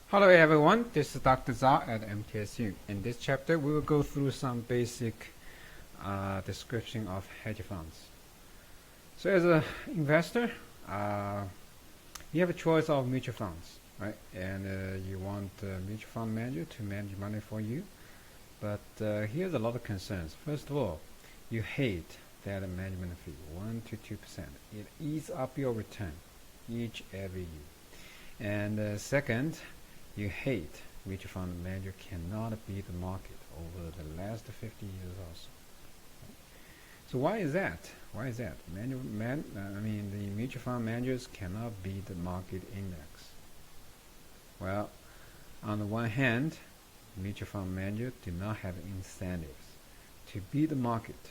Hello everyone, this is Dr. Zhao at MTSU. In this chapter, we will go through some basic description of hedge funds. So as an investor, you have a choice of mutual funds, right? And you want a mutual fund manager to manage money for you. But here's a lot of concerns. First of all, you hate that management fee, 1 to 2%. It eats up your return every year. And second, you hate mutual fund manager cannot beat the market over the last 50 years or so. So why is that? Why is that? The mutual fund managers cannot beat the market index. Well, on the one hand, mutual fund managers do not have incentives to beat the market.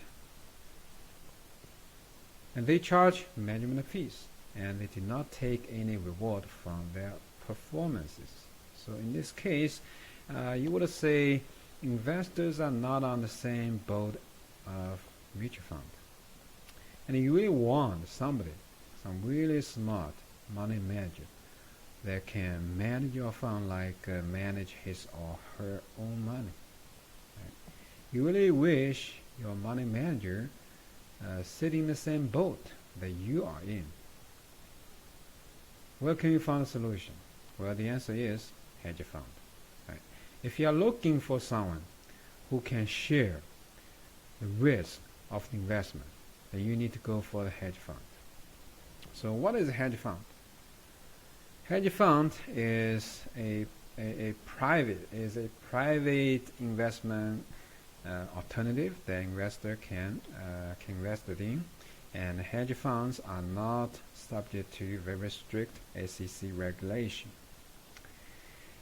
And they charge management fees, and they do not take any reward from their performances. So in this case, you would say investors are not on the same boat of mutual fund. And you really want some really smart money manager that can manage your fund like manage his or her own money. Right? You really wish your money manager sit in the same boat that you are in. Where can you find a solution? Well, the answer is hedge fund. Right? If you are looking for someone who can share the risk of the investment, then you need to go for the hedge fund. So what is a hedge fund? Hedge fund is a private investment alternative that investor can invest in, and hedge funds are not subject to very strict SEC regulation.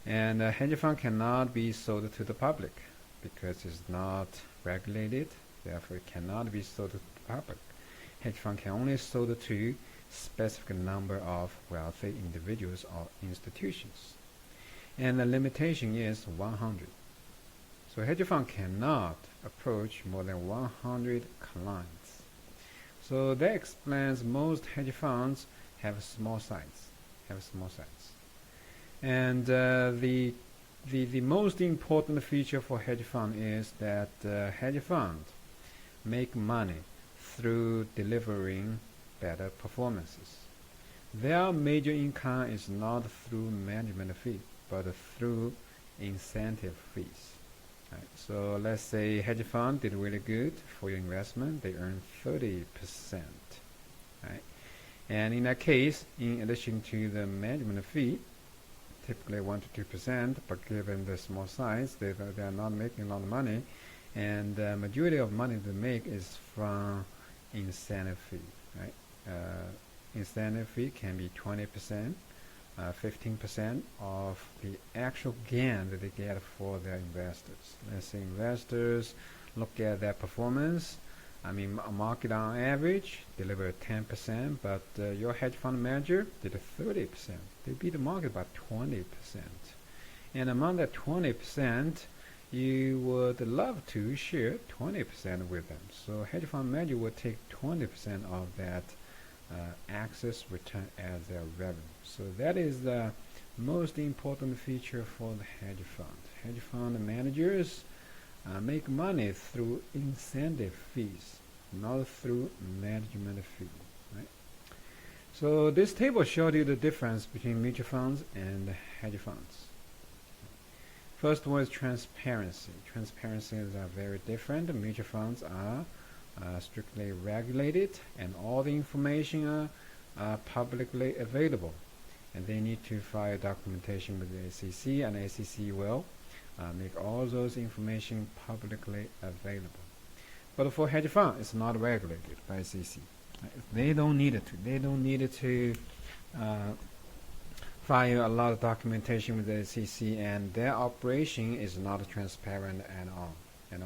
And a hedge fund cannot be sold to the public because it's not regulated, therefore it cannot be sold to the public. Hedge fund can only be sold to specific number of wealthy individuals or institutions. And the limitation is 100. So hedge fund cannot approach more than 100 clients. So that explains most hedge funds have small size. And the most important feature for hedge fund is that hedge fund make money through delivering better performances. Their major income is not through management fee, but through incentive fees. Right. So let's say hedge fund did really good for your investment, they earn 30%. Right? And in that case, in addition to the management fee, typically 1 to 2%, but given the small size, they are not making a lot of money, and the majority of money they make is from incentive fee. Right? Incentive fee can be 20%, 15% of the actual gain that they get for their investors. Let's say investors look at their performance. Market on average delivered 10%, but your hedge fund manager did 30%. They beat the market by 20%. And among that 20%, you would love to share 20% with them. So hedge fund manager would take 20% of that excess return as their revenue. So that is the most important feature for the hedge fund. Hedge fund managers make money through incentive fees, not through management fee. Right? So this table showed you the difference between mutual funds and hedge funds. First one is transparency. Transparencies are very different. Mutual funds are strictly regulated, and all the information are publicly available. And they need to file documentation with the SEC, and the SEC will make all those information publicly available. But for hedge fund, it's not regulated by SEC. They don't need it to. They don't need it to file a lot of documentation with the SEC, and their operation is not transparent at all. And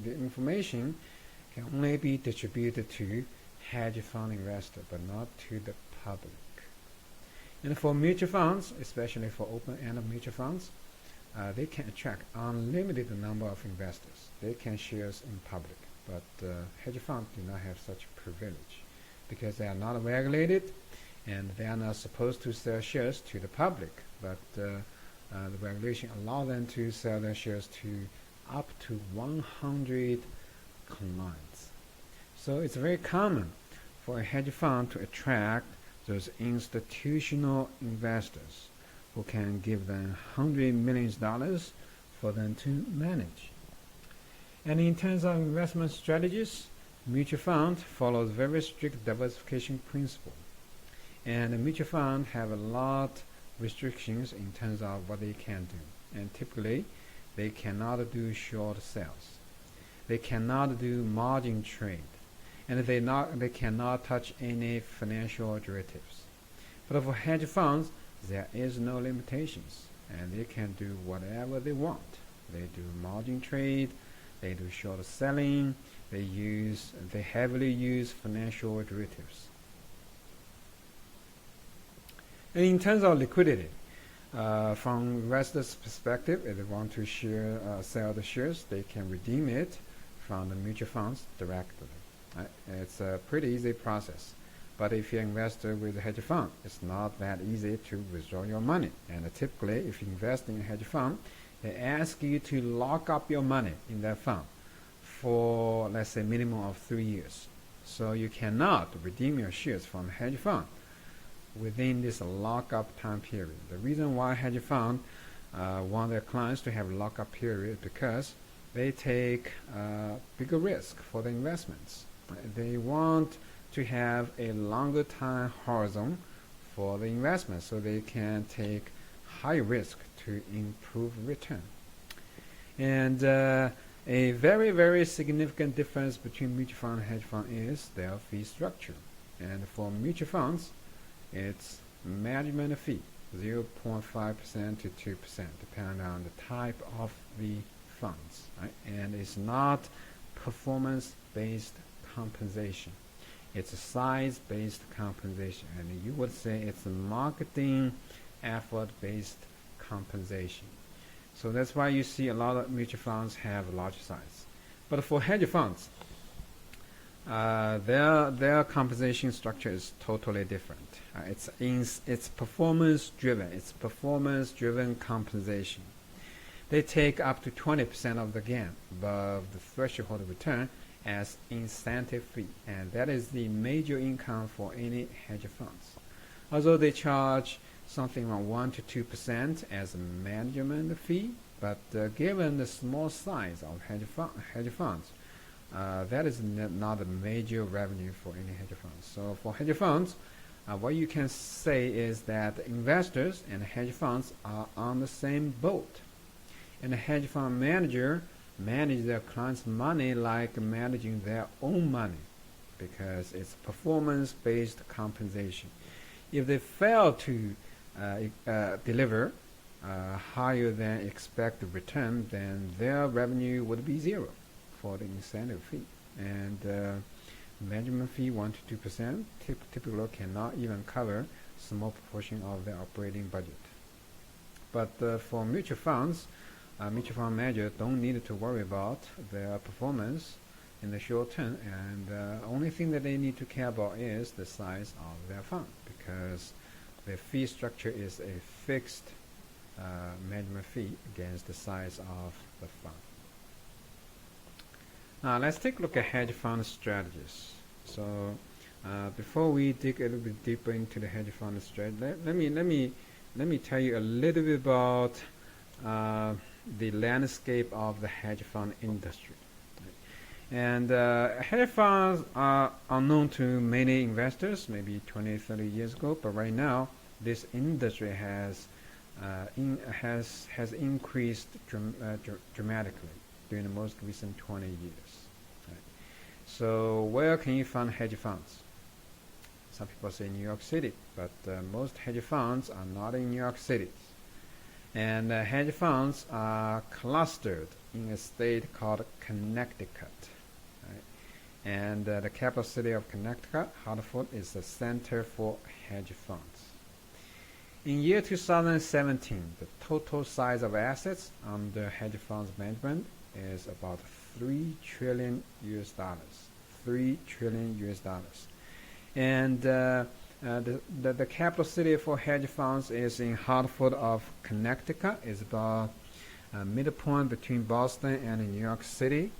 the information can only be distributed to hedge fund investor, but not to the public. And for mutual funds, especially for open-ended mutual funds, they can attract unlimited number of investors. They can shares in public, but hedge funds do not have such privilege because they are not regulated, and they are not supposed to sell shares to the public, but the regulation allows them to sell their shares to up to 100 clients. So it's very common for a hedge fund to attract those institutional investors who can give them $100 million for them to manage. And in terms of investment strategies, mutual fund follows very strict diversification principle. And a mutual fund have a lot restrictions in terms of what they can do. And typically, they cannot do short sales. They cannot do margin trade. And they cannot touch any financial derivatives. But for hedge funds, there is no limitations. And they can do whatever they want. They do margin trade, they do short selling, they heavily use financial derivatives. And in terms of liquidity, from investors' perspective, if they want to sell the shares, they can redeem it from the mutual funds directly. Right? It's a pretty easy process. But if you're an investor with a hedge fund, it's not that easy to withdraw your money. And typically, if you invest in a hedge fund, they ask you to lock up your money in that fund for, let's say, minimum of 3 years. So you cannot redeem your shares from a hedge fund within this lockup time period. The reason why hedge fund want their clients to have a lockup period is because they take bigger risk for the investments. They want to have a longer time horizon for the investment so they can take high risk to improve return. And a very, very significant difference between mutual fund and hedge fund is their fee structure. And for mutual funds, it's management fee, 0.5% to 2%, depending on the type of the funds. Right? And it's not performance-based compensation. It's a size-based compensation. And you would say it's a marketing effort-based compensation. So that's why you see a lot of mutual funds have a large size. But for hedge funds, their compensation structure is totally different. It's performance driven. It's performance driven compensation. They take up to 20% of the gain above the threshold return as incentive fee, and that is the major income for any hedge funds. Although they charge something around 1 to 2% as a management fee, but given the small size of hedge funds, that is not a major revenue for any hedge funds. So for hedge funds, what you can say is that investors and hedge funds are on the same boat. And the hedge fund manager manage their clients' money like managing their own money, because it's performance-based compensation. If they fail to deliver higher than expected return, then their revenue would be zero for the incentive fee. And management fee 1 to 2% typically cannot even cover small proportion of their operating budget. But for mutual funds, mutual fund managers don't need to worry about their performance in the short term, and the only thing that they need to care about is the size of their fund, because the fee structure is a fixed management fee against the size of the fund. Now let's take a look at hedge fund strategies. So before we dig a little bit deeper into the hedge fund strategy, let me tell you a little bit about the landscape of the hedge fund industry. And hedge funds are unknown to many investors, maybe 20, 30 years ago, but right now this industry has increased dramatically during the most recent 20 years. Right? So where can you find hedge funds? Some people say New York City, but most hedge funds are not in New York City. And hedge funds are clustered in a state called Connecticut. Right? And the capital city of Connecticut, Hartford, is the center for hedge funds. In year 2017, the total size of assets under hedge funds management is about $3 trillion. $3 trillion. And The capital city for hedge funds is in Hartford of Connecticut. It's about midpoint between Boston and New York City.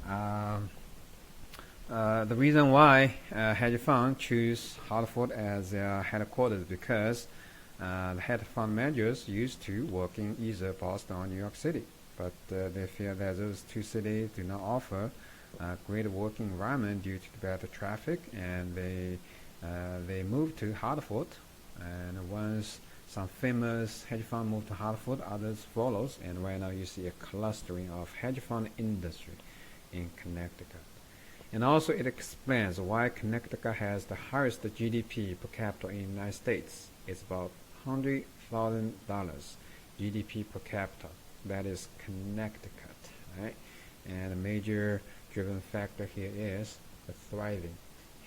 The reason why hedge fund choose Hartford as their headquarters because the hedge fund managers used to work in either Boston or New York City, but they feel that those two cities do not offer a great working environment due to better traffic, and they moved to Hartford. And once some famous hedge fund moved to Hartford, others follows, and right now you see a clustering of hedge fund industry in Connecticut. And also it explains why Connecticut has the highest GDP per capita in the United States. It's about $100,000 GDP per capita. That is Connecticut, right? And a major driven factor here is the thriving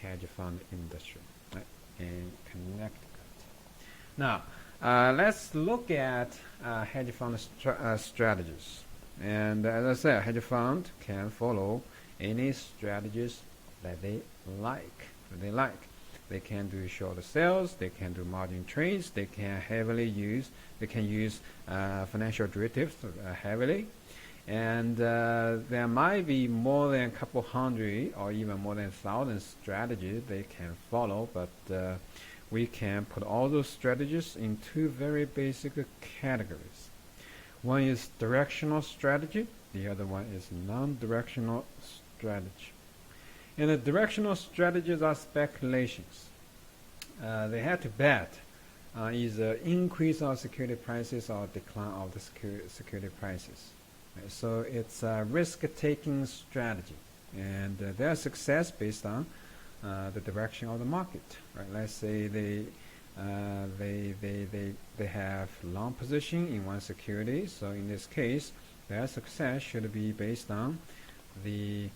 hedge fund industry, right, in Connecticut. Now, let's look at hedge fund strategies. And as I said, hedge fund can follow any strategies that they like. They can do shorter sales, they can do margin trades, they can use financial derivatives heavily, and there might be more than a couple hundred or even more than 1,000 strategies they can follow, but we can put all those strategies in two very basic categories. One is directional strategy, the other one is non-directional strategy. And the directional strategies are speculations. They have to bet either increase of security prices or decline of the security prices. Right? So it's a risk-taking strategy, and their success based on the direction of the market. Right? Let's say they have long position in one security. So in this case, their success should be based on the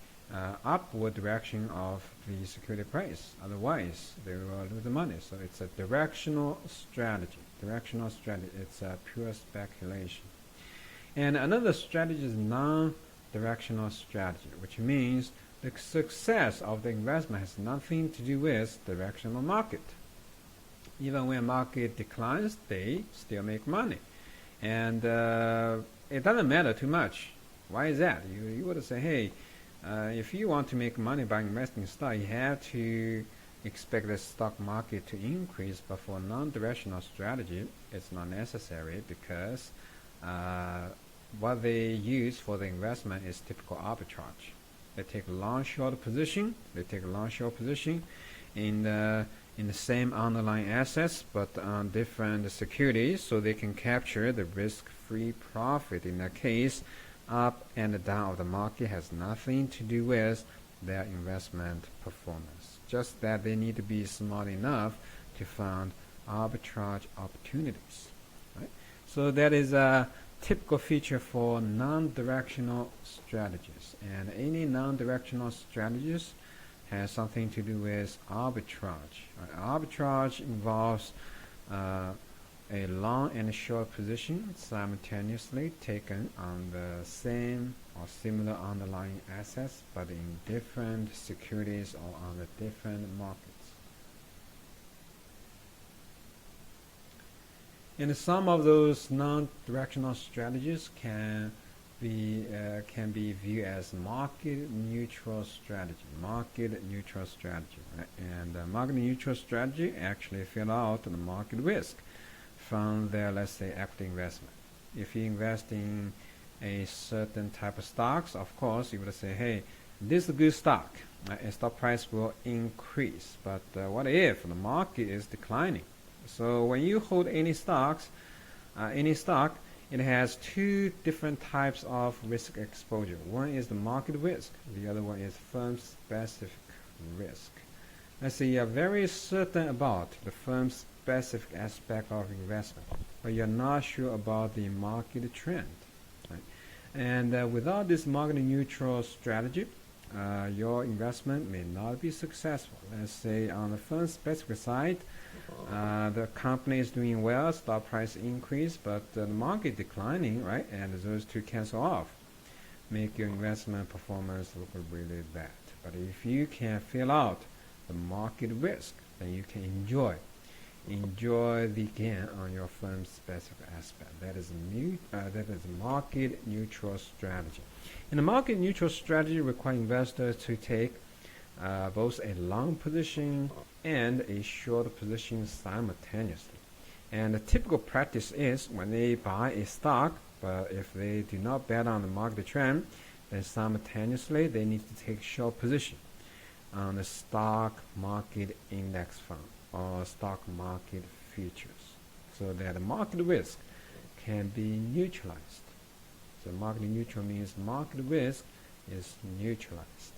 upward direction of the security price. Otherwise, they will lose the money. So it's a directional strategy. It's a pure speculation. And another strategy is non-directional strategy, which means the success of the investment has nothing to do with directional market. Even when market declines, they still make money. And it doesn't matter too much. Why is that? You would say, hey, if you want to make money by investing in stock, you have to expect the stock market to increase. But for non-directional strategy, it's not necessary because what they use for the investment is typical arbitrage. They take a long-short position. In the same underlying assets, but on different securities, so they can capture the risk-free profit. In that case, up and down of the market has nothing to do with their investment performance. Just that they need to be smart enough to find arbitrage opportunities. Right? So that is a typical feature for non-directional strategies. And any non-directional strategies has something to do with arbitrage. Right? Arbitrage involves a long and a short position simultaneously taken on the same or similar underlying assets, but in different securities or on the different markets. And some of those non-directional strategies can be viewed as market neutral strategy. Right? And market neutral strategy actually fill out the market risk from their, let's say, equity investment. If you invest in a certain type of stocks, of course, you would say, hey, this is a good stock. And stock price will increase. But what if the market is declining? So when you hold any stock, it has two different types of risk exposure. One is the market risk. The other one is firm-specific risk. Let's say you're very certain about the firm-specific aspect of investment, but you're not sure about the market trend. Right? And without this market-neutral strategy, your investment may not be successful. Let's say on the firm-specific side, the company is doing well, stock price increase, but the market declining, right? And those two cancel off, make your investment performance look really bad. But if you can fill out the the market risk, then you can enjoy the gain on your firm's specific aspect. That is a market neutral strategy. And the market neutral strategy requires investors to take both a long position and a short position simultaneously. And the typical practice is when they buy a stock, but if they do not bet on the market trend, then simultaneously they need to take short position on the stock market index fund or stock market futures, so that the market risk can be neutralized. So market neutral means market risk is neutralized.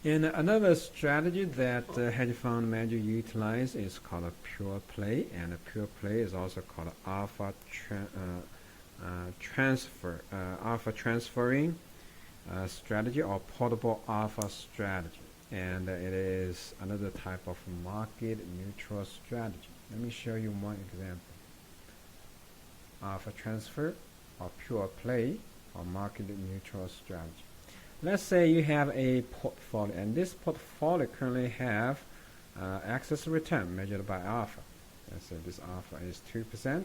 And another strategy that hedge fund manager utilize is called a pure play, and a pure play is also called alpha transferring strategy or portable alpha strategy. And it is another type of market neutral strategy. Let me show you one example. Alpha transfer or pure play or market neutral strategy. Let's say you have a portfolio, and this portfolio currently have excess return measured by alpha. Let's say this alpha is 2%,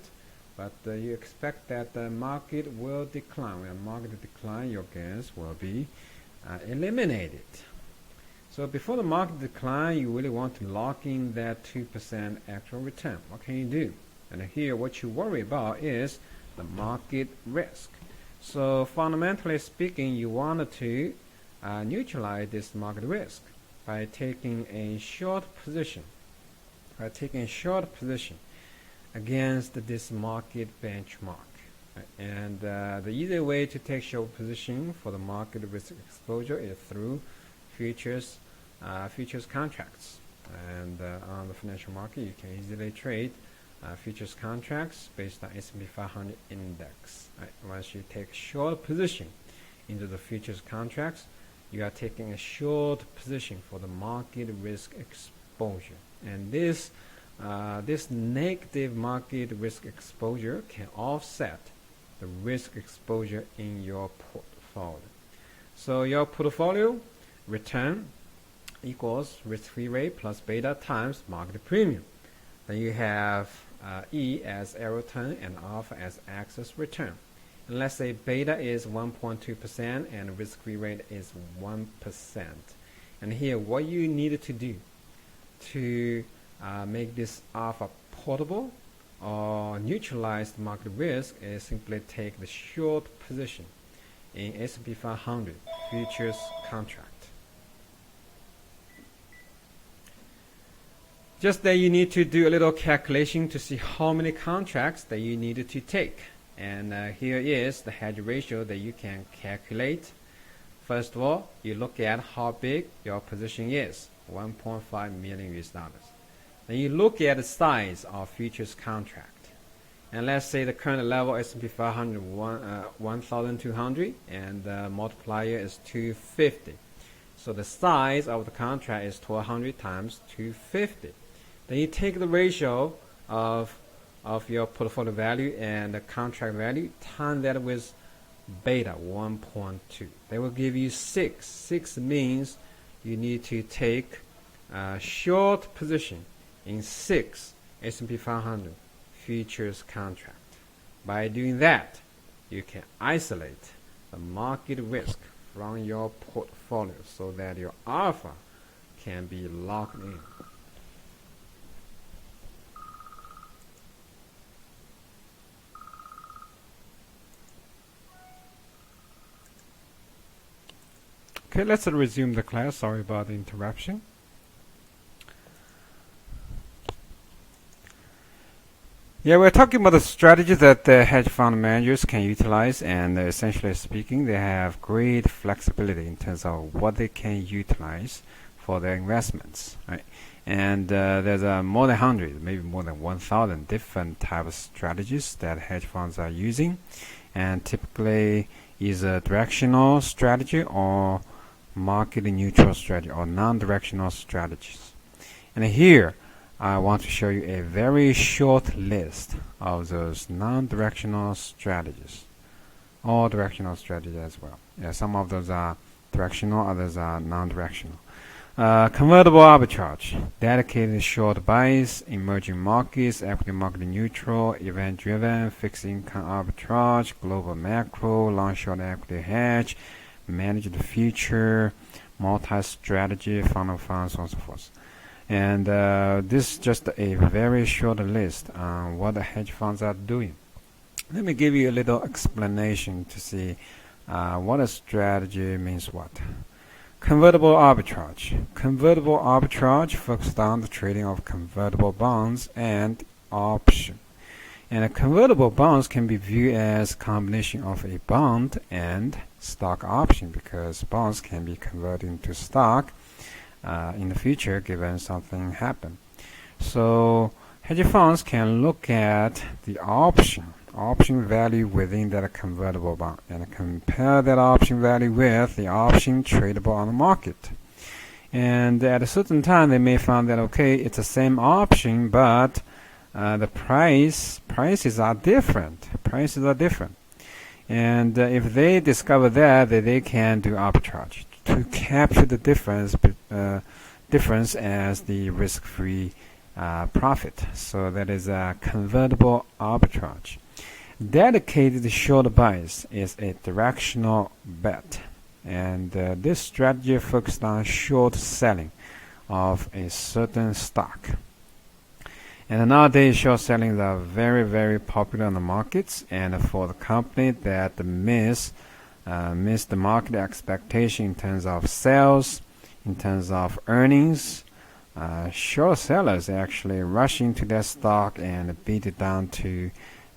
but you expect that the market will decline. When the market decline, your gains will be eliminated. So before the market decline, you really want to lock in that 2% actual return. What can you do? And here, what you worry about is the market risk. So fundamentally speaking, you want to neutralize this market risk by taking a short position. Against this market benchmark. And the easy way to take short position for the market risk exposure is through futures contracts. And on the financial market, you can easily trade futures contracts based on S&P 500 index. Once you take short position into the futures contracts, you are taking a short position for the market risk exposure. And this negative market risk exposure can offset the risk exposure in your portfolio. So your portfolio return equals risk-free rate plus beta times market premium. Then you have E as error return and alpha as excess return. And let's say beta is 1.2% and risk-free rate is 1%. And here, what you needed to do to make this alpha portable or neutralize the market risk is simply take the short position in S&P 500 futures contract. Just that you need to do a little calculation to see how many contracts that you needed to take. And here is the hedge ratio that you can calculate. First of all, you look at how big your position is, 1.5 million US dollars. Then you look at the size of futures contract. And let's say the current level S&P 500 1,200 and the multiplier is 250. So the size of the contract is 1,200 times 250. Then you take the ratio of your portfolio value and the contract value, times that with beta 1.2. They will give you 6. 6 means you need to take a short position in 6 S&P 500 futures contract. By doing that, you can isolate the market risk from your portfolio so that your alpha can be locked in. Okay, let's resume the class. Sorry about the interruption. Yeah, we're talking about the strategies that the hedge fund managers can utilize, and essentially speaking, they have great flexibility in terms of what they can utilize for their investments, right? And there's more than 100, maybe more than 1,000 different types of strategies that hedge funds are using, and typically is a directional strategy or market neutral strategy or non-directional strategies. And here I want to show you a very short list of those non-directional strategies, or directional strategies as well. Yeah, some of those are directional, others are non-directional. Convertible arbitrage, dedicated short buys, emerging markets, equity market neutral, event-driven, fixed income arbitrage, global macro, long-short equity hedge, managed future, multi-strategy, fund of funds, so on and so forth. And this is just a very short list on what the hedge funds are doing. Let me give you a little explanation to see what a strategy means what. Convertible arbitrage. Convertible arbitrage focused on the trading of convertible bonds and options. And convertible bonds can be viewed as a combination of a bond and stock option, because bonds can be converted into stock in the future given something happen. So hedge funds can look at the option value within that convertible bond and compare that option value with the option tradable on the market. And at a certain time, they may find that, okay, it's the same option, but the prices are different. And if they discover that they can do arbitrage to capture the difference as the risk-free profit. So that is a convertible arbitrage. Dedicated short buys is a directional bet, and this strategy focused on short selling of a certain stock. And nowadays, short sellings are very, very popular in the markets, and for the company that miss the market expectation in terms of sales, in terms of earnings, short sellers actually rush into their stock and beat it down to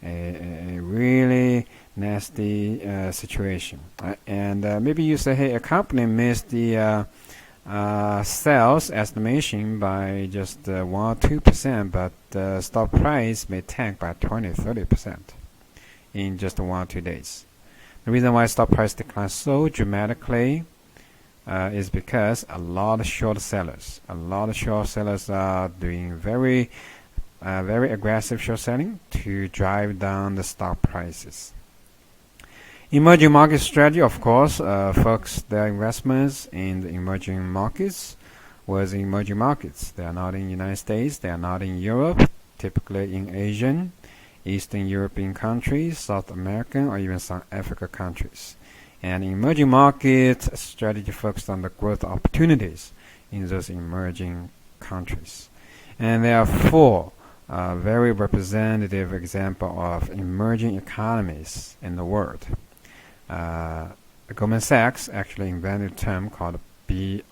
a really nasty situation. And maybe you say, hey, a company missed the sales estimation by just 1 or 2%, but the stock price may tank by 20-30% in just 1 or 2 days. The reason why stock price declines so dramatically is because a lot of short sellers are doing very aggressive short selling to drive down the stock prices. Emerging market strategy, of course, focus their investments in the emerging markets. Whereas in emerging markets, they are not in the United States, they are not in Europe, typically in Asian, Eastern European countries, South American, or even some Africa countries. And emerging market strategy focused on the growth opportunities in those emerging countries. And there are 4 very representative example of emerging economies in the world. Goldman Sachs actually invented a term called BRIC,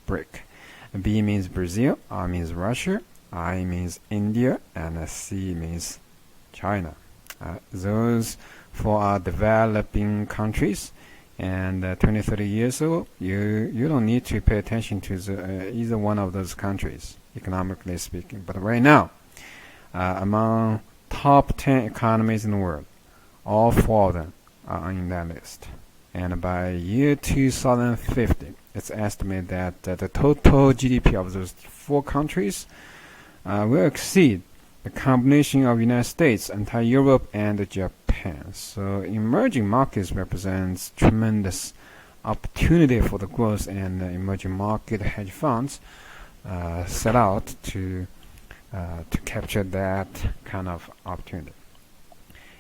BRIC. B means Brazil, R means Russia, I means India, and C means China. Those 4 are developing countries. And 20-30 years ago, you don't need to pay attention to either one of those countries, economically speaking. But right now, among top 10 economies in the world, all 4 of them are in that list. And by year 2050, it's estimated that the total GDP of those 4 countries will exceed the combination of United States, entire Europe, and Japan. So emerging markets represents tremendous opportunity for the growth, and emerging market hedge funds set out to capture that kind of opportunity.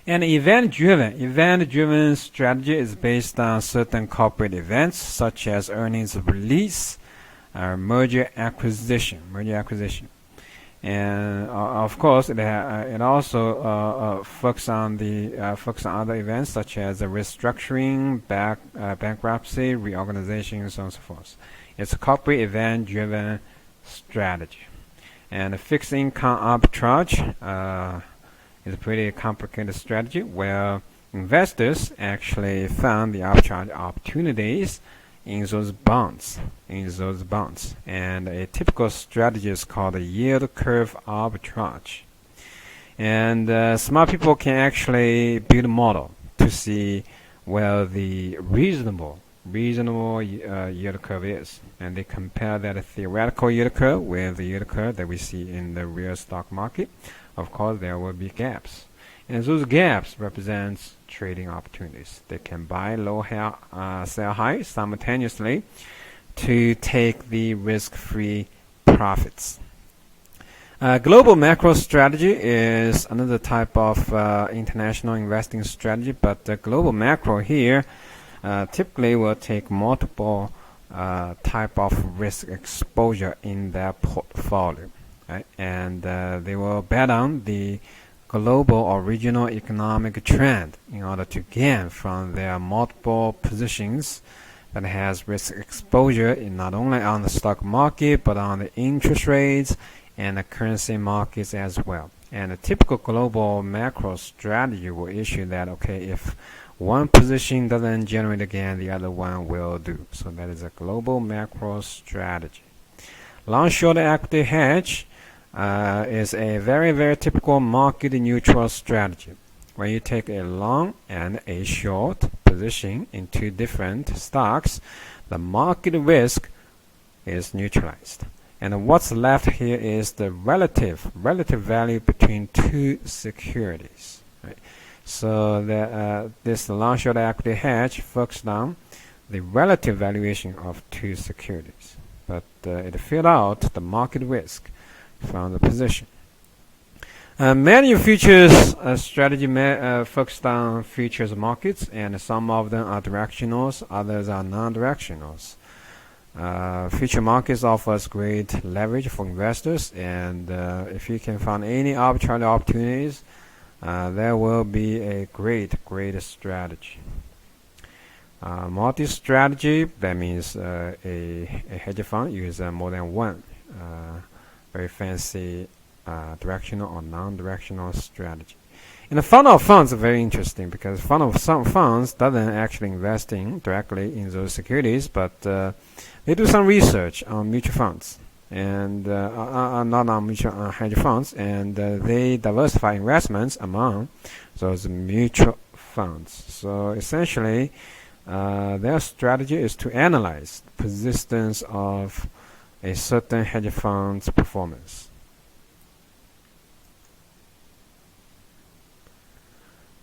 And event-driven strategy is based on certain corporate events such as earnings release, merger acquisition. And of course, it also focuses on other events such as restructuring, bankruptcy, reorganization, and so on and so forth. It's a corporate event-driven strategy. And fixed income arbitrage is a pretty complicated strategy where investors actually found the arbitrage opportunities in those bonds. And a typical strategy is called a yield curve arbitrage. And smart people can actually build a model to see where the reasonable yield curve is. And they compare that theoretical yield curve with the yield curve that we see in the real stock market. Of course, there will be gaps. And those gaps represents trading opportunities. They can buy low, sell high simultaneously to take the risk-free profits. Global macro strategy is another type of international investing strategy, but the global macro here typically will take multiple type of risk exposure in their portfolio, right? And they will bet on the global or regional economic trend in order to gain from their multiple positions that has risk exposure in not only on the stock market but on the interest rates and the currency markets as well. And a typical global macro strategy will issue that, okay, if one position doesn't generate again, the other one will do. So that is a global macro strategy. Long-short equity hedge is a very, very typical market neutral strategy, where you take a long and a short position in two different stocks. The market risk is neutralized. And what's left here is the relative value between two securities. Right? So this long-short equity hedge focused on the relative valuation of two securities, but it filled out the market risk from the position. Many futures strategy focused on futures markets, and some of them are directionals, others are non-directionals. Future markets offers great leverage for investors, and if you can find any arbitrage opportunities, there will be a great strategy. Multi-strategy, that means a hedge fund uses more than one very fancy directional or non-directional strategy. And the fund of funds are very interesting, because fund of some funds doesn't actually investing directly in those securities, but they do some research on mutual funds and not on mutual hedge funds, and they diversify investments among those mutual funds. So essentially, their strategy is to analyze the persistence of a certain hedge fund's performance.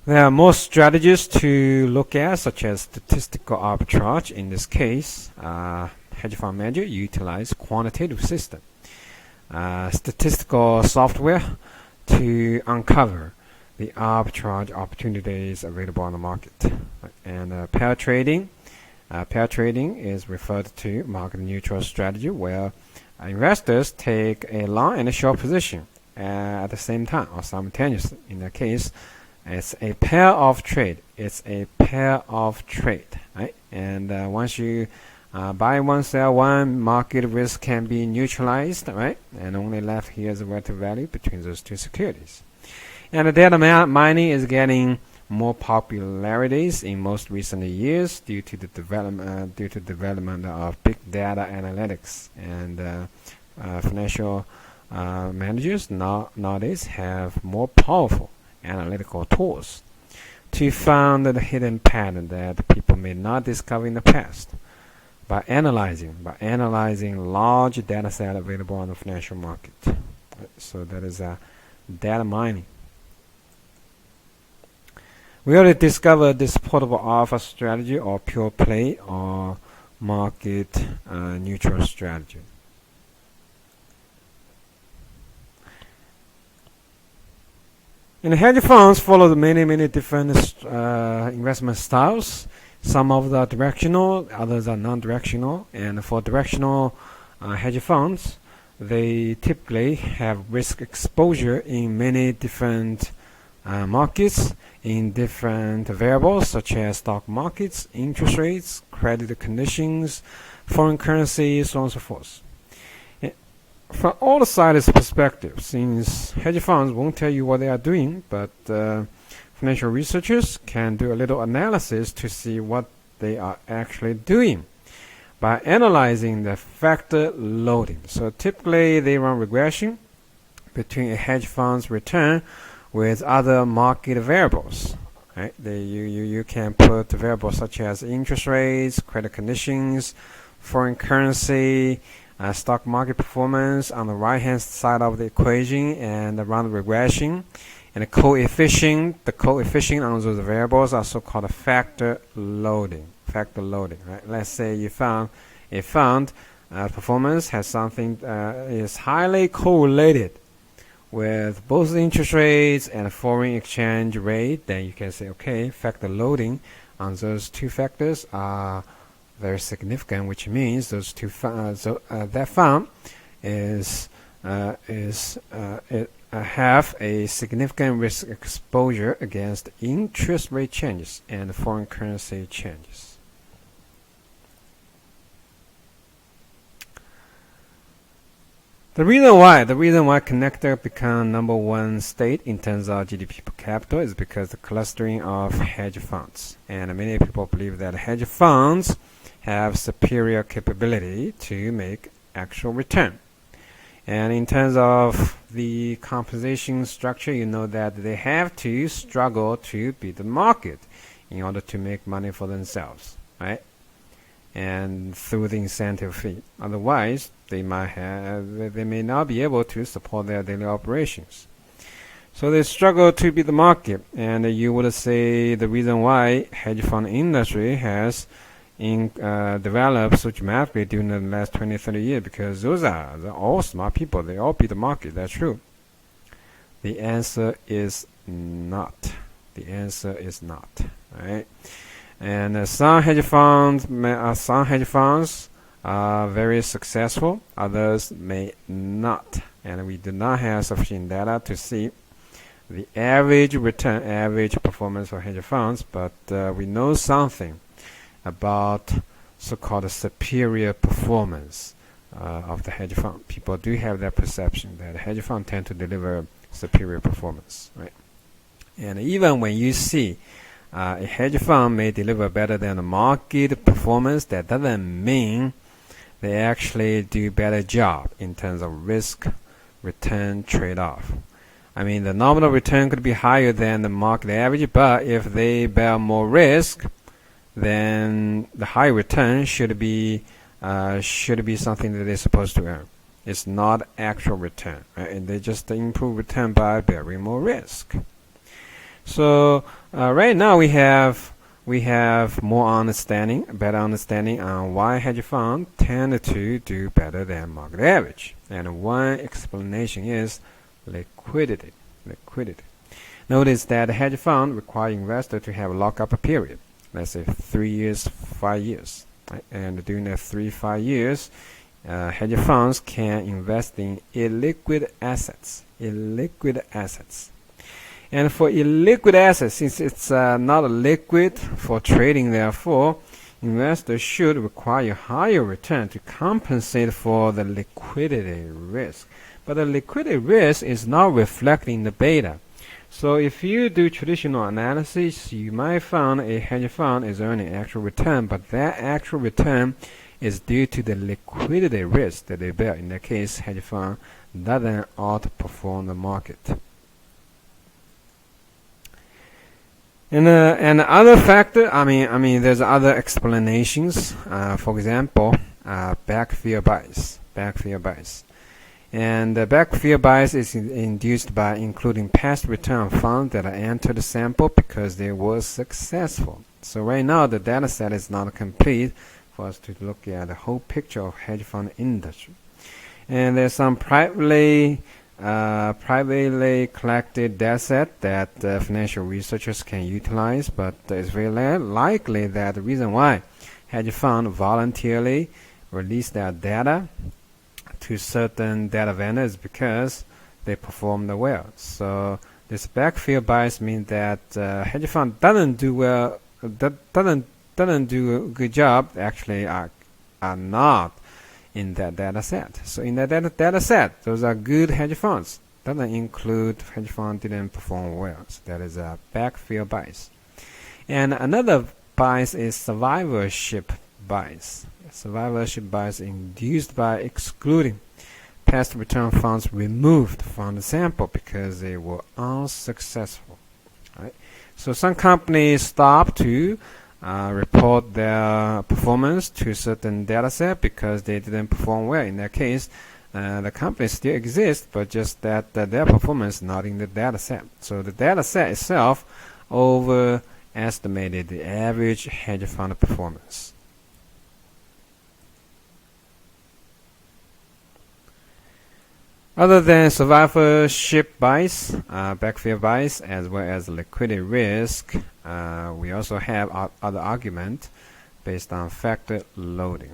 There are more strategies to look at, such as statistical arbitrage. In this case, hedge fund manager utilize quantitative system, statistical software to uncover the arbitrage opportunities available on the market. And pair trading is referred to market neutral strategy, where investors take a long and a short position at the same time or simultaneously. In that case, it's a pair of trade. Right? And once you buy one, sell one, market risk can be neutralized, right? And only left here is the relative value between those two securities. And the data mining is getting more popularities in most recent years due to the development of big data analytics, and financial managers nowadays have more powerful analytical tools to find the hidden pattern that people may not discover in the past by analyzing large data set available on the financial market. So that is data mining. We already discovered this portable alpha strategy, or pure play, or market neutral strategy. And hedge funds follow many different investment styles. Some of them are directional, others are non-directional. And for directional hedge funds, they typically have risk exposure in many different markets, in different variables such as stock markets, interest rates, credit conditions, foreign currency, so on and so forth. From all the sides perspective, since hedge funds won't tell you what they are doing, but financial researchers can do a little analysis to see what they are actually doing by analyzing the factor loading. So typically they run regression between a hedge fund's return with other market variables. Right? You can put variables such as interest rates, credit conditions, foreign currency, stock market performance on the right hand side of the equation, and run regression, And the coefficient on those variables are so-called factor loading. Factor loading, right? Let's say you found a fund performance has something is highly correlated with both interest rates and foreign exchange rate. Then you can say, okay, factor loading on those two factors are very significant, which means those two that fund is have a significant risk exposure against interest rate changes and foreign currency changes. The reason why connector become #1 state in terms of GDP per capita is because the clustering of hedge funds. And many people believe that hedge funds have superior capability to make actual return. And in terms of the compensation structure, you know that they have to struggle to beat the market in order to make money for themselves, right? And through the incentive fee. Otherwise, they may not be able to support their daily operations. So they struggle to beat the market. And you would say the reason why hedge fund industry has developed so dramatically during the last 20-30 years, because they're all smart people. They all beat the market. That's true. The answer is not. The answer is not. Right? And some hedge funds are very successful. Others may not. And we do not have sufficient data to see the average return, average performance for hedge funds. But we know something about so-called superior performance of the hedge fund. People do have that perception that hedge funds tend to deliver superior performance, right? And even when you see a hedge fund may deliver better than the market performance, that doesn't mean they actually do better job in terms of risk-return trade-off. I mean, the nominal return could be higher than the market average, but if they bear more risk, then the high return should be something that they're supposed to earn. It's not actual return, right? And they just improve return by bearing more risk. So right now we have more understanding, better understanding on why hedge funds tend to do better than market average. And one explanation is liquidity. Notice that hedge fund require investor to have a lockup period. Let's say 3 years, 5 years. Right? And during the 3-5 years, hedge funds can invest in illiquid assets. And for illiquid assets, since it's not a liquid for trading, therefore, investors should require higher return to compensate for the liquidity risk. But the liquidity risk is not reflecting the beta. So if you do traditional analysis, you might find a hedge fund is earning actual return, but that actual return is due to the liquidity risk that they bear. In that case, hedge fund doesn't outperform the market. And other factor, I mean, there's other explanations. For example, backfill bias. And the backfill bias is induced by including past return funds that are entered the sample because they were successful. So right now the data set is not complete for us to look at the whole picture of hedge fund industry. And there's some privately collected data set that financial researchers can utilize, but it's very likely that the reason why hedge funds voluntarily release their data to certain data vendors because they performed well. So this backfill bias means that hedge fund doesn't do a good job. Actually, are not in that data set. So in that data set, those are good hedge funds. Doesn't include hedge fund didn't perform well. So that is a backfill bias. And another bias is survivorship bias. Survivorship bias induced by excluding past return funds removed from the sample because they were unsuccessful. Right? So some companies stop to report their performance to certain data set because they didn't perform well. In that case, the company still exists, but just that their performance is not in the data set. So the data set itself overestimated the average hedge fund performance. Other than survivorship bias, backfill bias, as well as liquidity risk, we also have other argument based on factor loading.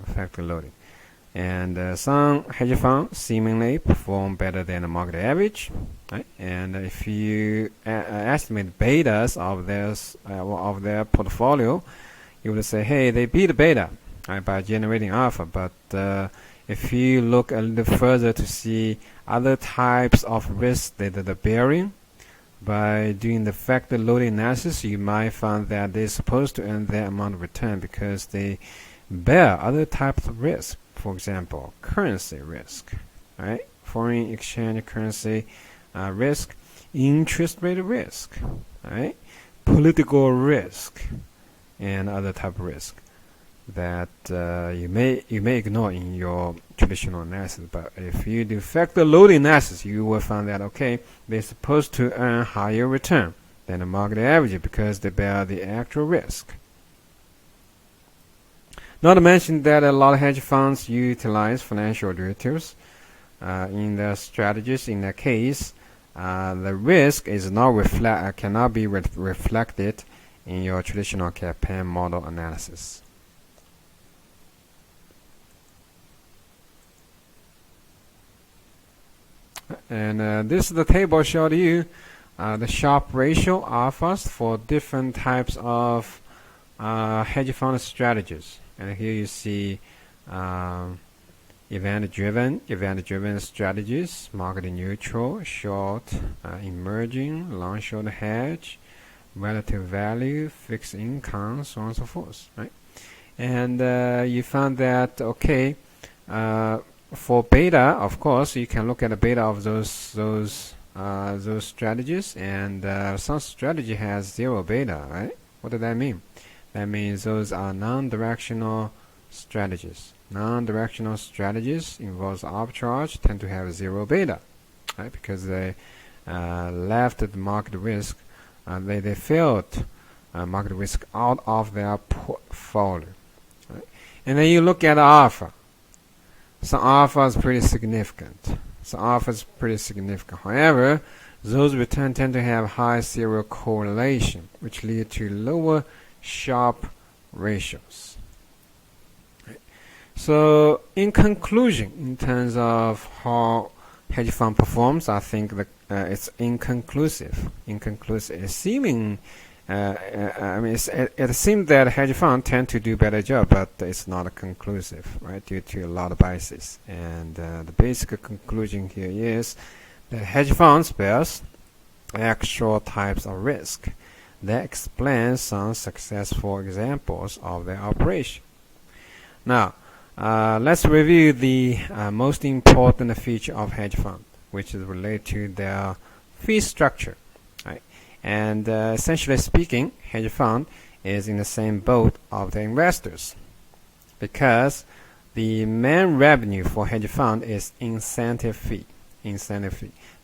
And some hedge funds seemingly perform better than the market average, right? And if you estimate betas of their portfolio, you would say, hey, they beat the beta, right, by generating alpha. But if you look a little further to see other types of risks that they're bearing, by doing the factor loading analysis, you might find that they're supposed to earn that amount of return because they bear other types of risk. For example, currency risk, right? Foreign exchange currency risk, interest rate risk, right? Political risk, and other type of risk that you may ignore in your traditional analysis. But if you do factor loading analysis, you will find that okay, they're supposed to earn higher return than the market average because they bear the actual risk. Not to mention that a lot of hedge funds utilize financial derivatives in their strategies. In that case, the risk is not cannot be reflected in your traditional campaign model analysis. And this is the table showed you the Sharpe ratio alphas for different types of hedge fund strategies. And here you see event-driven strategies, market neutral, short, emerging, long-short hedge, relative value, fixed income, so on and so forth, right? And you found that okay, for beta, of course, you can look at the beta of those strategies, and some strategy has zero beta, right? What does that mean? That means those are non-directional strategies. Non-directional strategies involves arbitrage tend to have zero beta, right? Because they left the market risk, they failed market risk out of their portfolio, right? And then you look at alpha. Some alpha is pretty significant. However, those returns tend to have high serial correlation, which lead to lower Sharpe ratios. Right. So, in conclusion, in terms of how hedge fund performs, I think that it's inconclusive. It's seeming, it seems that hedge funds tend to do better job, but it's not conclusive, right? Due to a lot of biases. And the basic conclusion here is that hedge funds bears actual types of risk. That explains some successful examples of their operation. Now, let's review the most important feature of hedge fund, which is related to their fee structure. Right? And essentially speaking, hedge fund is in the same boat of the investors, because the main revenue for hedge fund is incentive fee.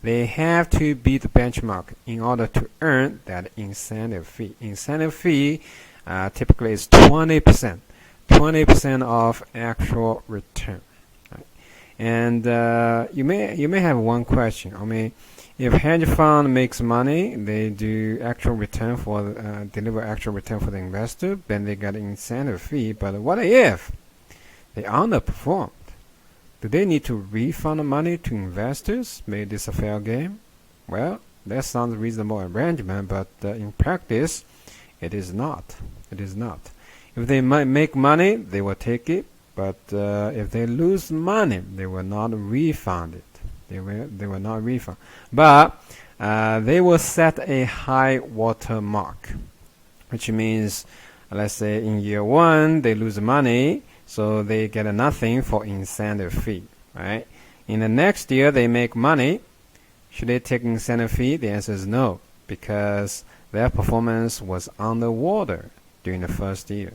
They have to beat the benchmark in order to earn that incentive fee. Incentive fee typically is 20%. 20% of actual return. Right? And you may have one question. I mean, if hedge fund makes money, they do actual return for deliver actual return for the investor, then they get an incentive fee. But what if they underperformed? Do they need to refund the money to investors? Make this a fair game? Well, that sounds a reasonable arrangement, but in practice, it is not. If they make money, they will take it, but if they lose money, they will not refund it. They will not refund. But they will set a high water mark, which means, let's say in year one, they lose money, so they get nothing for incentive fee, right? In the next year, they make money. Should they take incentive fee? The answer is no, because their performance was underwater during the first year.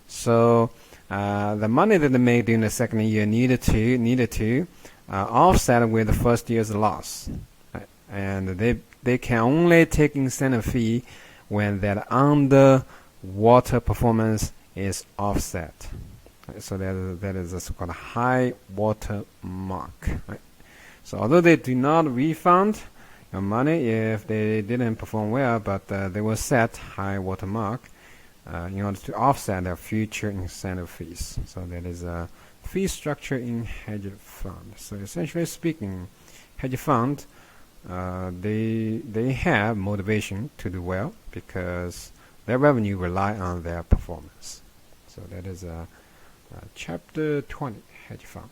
So the money that they made during the second year needed to offset with the first year's loss, right? And they can only take incentive fee when that underwater performance is offset. Right? So that is a so-called high water mark. Right? So although they do not refund your money if they didn't perform well, but they will set high water mark in order to offset their future incentive fees. So that is a fee structure in hedge fund. So essentially speaking, hedge fund they have motivation to do well because their revenue rely on their performance. So that is chapter 20, hedge fund.